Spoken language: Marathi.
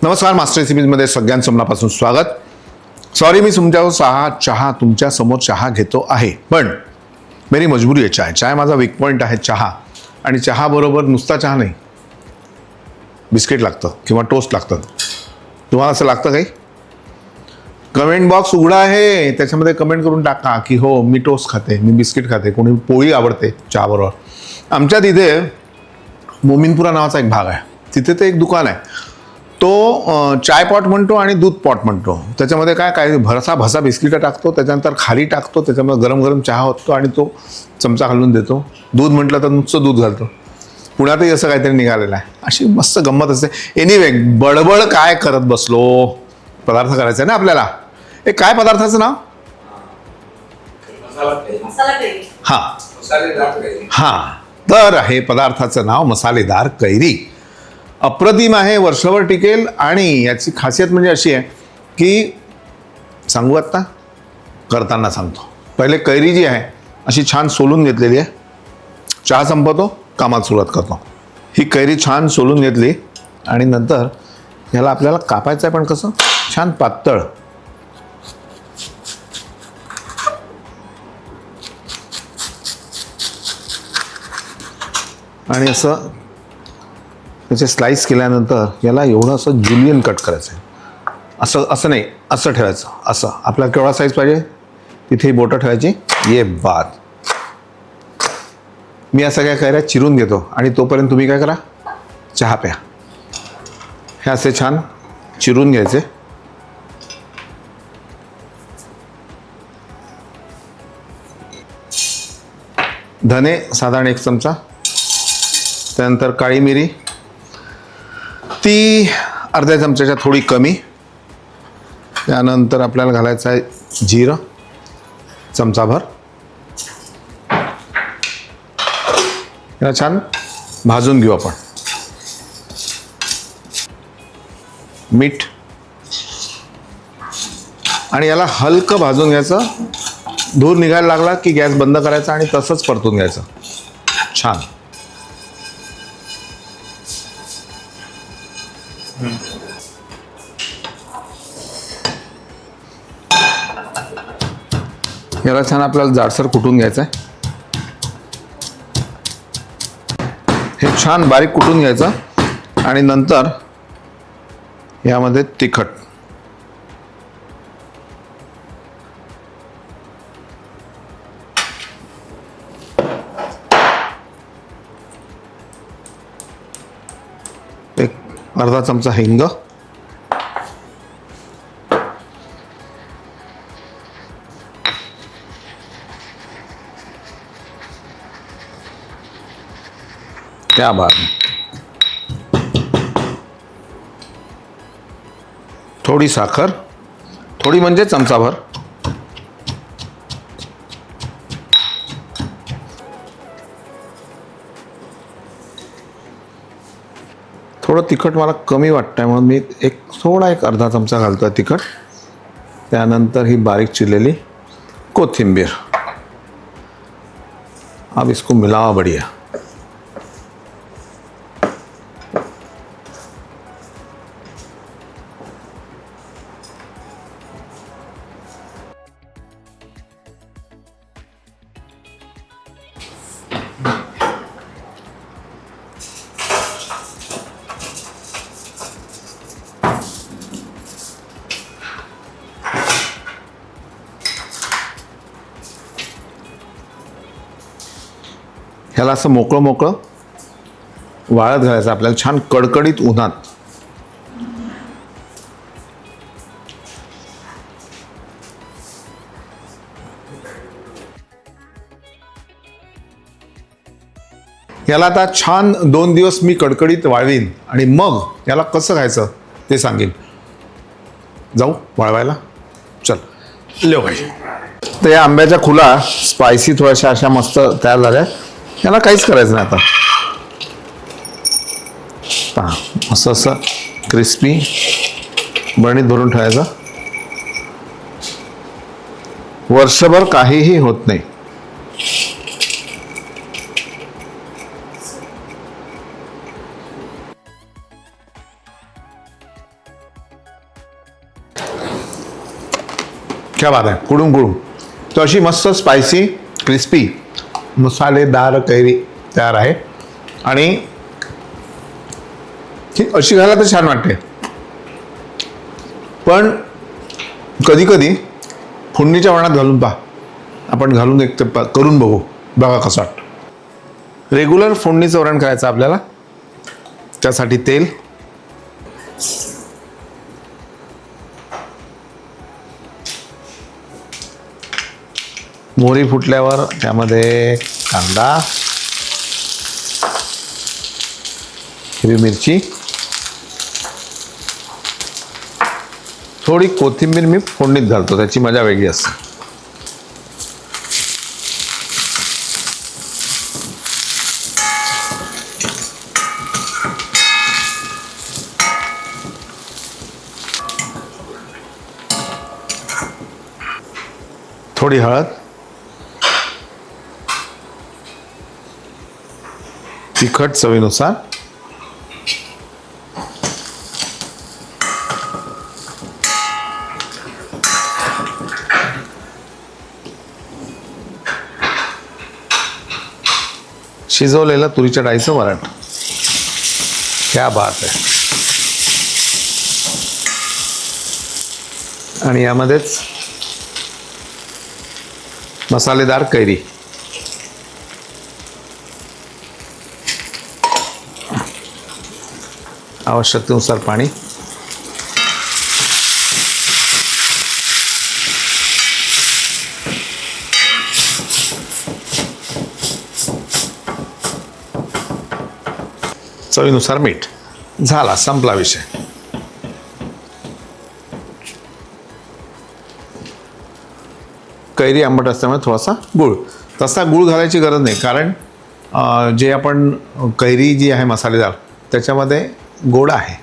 नमस्कार, मास्टर रेसिपीजमध्ये सगळ्यांचं मनापासून स्वागत. सॉरी, मी तुमच्या चहा तुमच्या समोर चहा घेतो आहे, पण मेरी मजबुरी आहे. चाय माझा वीक पॉईंट आहे, चहा. आणि चहा बरोबर नुसता चहा नाही, बिस्किट लागतं किंवा टोस्ट लागतं. तुम्हाला असं लागतं काही? कमेंट बॉक्स उघडा आहे, त्याच्यामध्ये कमेंट करून टाका की हो, मी टोस्ट खाते, मी बिस्किट खाते, कोणी पोळी आवडते चहाबरोबर. आमच्या तिथे मोमीनपुरा नावाचा एक भाग आहे, तिथे ते एक दुकान आहे. तो चाय पॉट म्हणतो आणि दूध पॉट म्हणतो. त्याच्यामध्ये काय भसा बिस्किटं टाकतो, त्याच्यानंतर खाली टाकतो, त्याच्यामध्ये गरम गरम चहा होतो आणि तो चमचा घालून देतो. दूध म्हटलं तर नुसतं दूध घालतो. पुण्यातही असं काहीतरी निघालेलं आहे. अशी मस्त गंमत असते. एनिवे, बडबड काय करत बसलो, पदार्थ करायचा आहे ना आपल्याला. हे काय पदार्थाचं नाव? हां, तर हे पदार्थाचं नाव मसालेदार कैरी. अप्रतिम आहे, वर्षभर टिकेल. आणि याची खासियत म्हणजे अशी आहे की, सांगू आत्ता करताना सांगतो. पहिले कैरी जी आहे अशी छान सोलून घेतलेली आहे. चहा संपवतो, कामात सुरुवात करतो. ही कैरी छान सोलून घेतली आणि नंतर ह्याला आपल्याला कापायचं आहे, पण कसं छान पातळ. आणि असं त्याचे स्लाइस केल्यानंतर याला एवढं असं जुलियन कट करायचं आहे. असं नाही, असं ठेवायचं. असं आपल्याला केवढा साईज पाहिजे तिथे बोटं ठेवायची. ये बात. मी या सगळ्या कैऱ्या चिरून घेतो आणि तोपर्यंत तुम्ही काय करा, चहा प्या. हे असे छान चिरून घ्यायचे. धने साधारण 1 चमचा, त्यानंतर काळी मिरी ती अर्ध्या चमच्याच्या थोडी कमी. त्यानंतर आपल्याला घालायचं आहे जिरं चमचाभर. याला छान भाजून घेऊ आपण. मीठ आणि याला हलकं भाजून घ्यायचं. धूर निघायला लागला की गॅस बंद करायचा आणि तसंच परतून घ्यायचं छान. याला छान आपल्याला जाडसर कुटून घ्यायचं आहे. हे छान बारीक कुटून घ्यायचं आणि नंतर यामध्ये तिखट, एक अर्धा चमचा हिंग, क्या बात है, थोडी साखर, थोडी म्हणजे चमचाभर. थोडं तिखट मला कमी वाटतंय म्हणून मी एक अर्धा चमचा घालतोय तिखट. त्यानंतर ही बारीक चिरलेली कोथिंबीर. अब इसको मिलावा बढ़िया. ह्याला असं मोकळं वाळत घालायचं आपल्याला, छान कडकडीत उन्हात. याला आता छान 2 दिवस मी कडकडीत वाळवीन आणि मग याला कसं खायचं ते सांगेन. जाऊ वाळवायला, चल लिहो पाहिजे. तर या आंब्याच्या खुला स्पायसी थोड्याशा अशा मस्त तयार झाल्या. याला काहीच करायचं नाही आता. असं क्रिस्पी बरणीत भरून ठेवायचं. वर्षभर काहीही होत नाही. क्या बात आहे, कुडूम कुडूम. तर अशी मस्त स्पायसी क्रिस्पी मसालेदार कैरी तयार आहे. आणि ही अशी घाला तर छान वाटते, पण कधी कधी फोडणीच्या वरणात घालून पहा. आपण घालून एक तर करून बघू, बघा कसं वाटतं. रेग्युलर फोडणीचं वरण करायचं आपल्याला. त्यासाठी तेल, मोहरी फुटल्यावर त्यामध्ये कांदा, हिरवी मिरची, थोडी कोथिंबीर मी फोडणीत घालतो, त्याची मजा वेगळी असते. थोडी हळद, तिखट चवीनुसार, शिजवलेलं तुरीच्या डाळीचं वरण. क्या बात आहे. आणि यामध्येच मसालेदार कैरी. आवश्यकतेनुसार पाणी. चवीनुसार मीठ. झाला, संपला विषय. कैरी आंबट असल्यामुळे थोडासा गूळ. तसा गूळ घालायची गरज नाही, कारण जे आपण कैरी जी आहे मसालेदार त्याच्यामध्ये गोड आहे.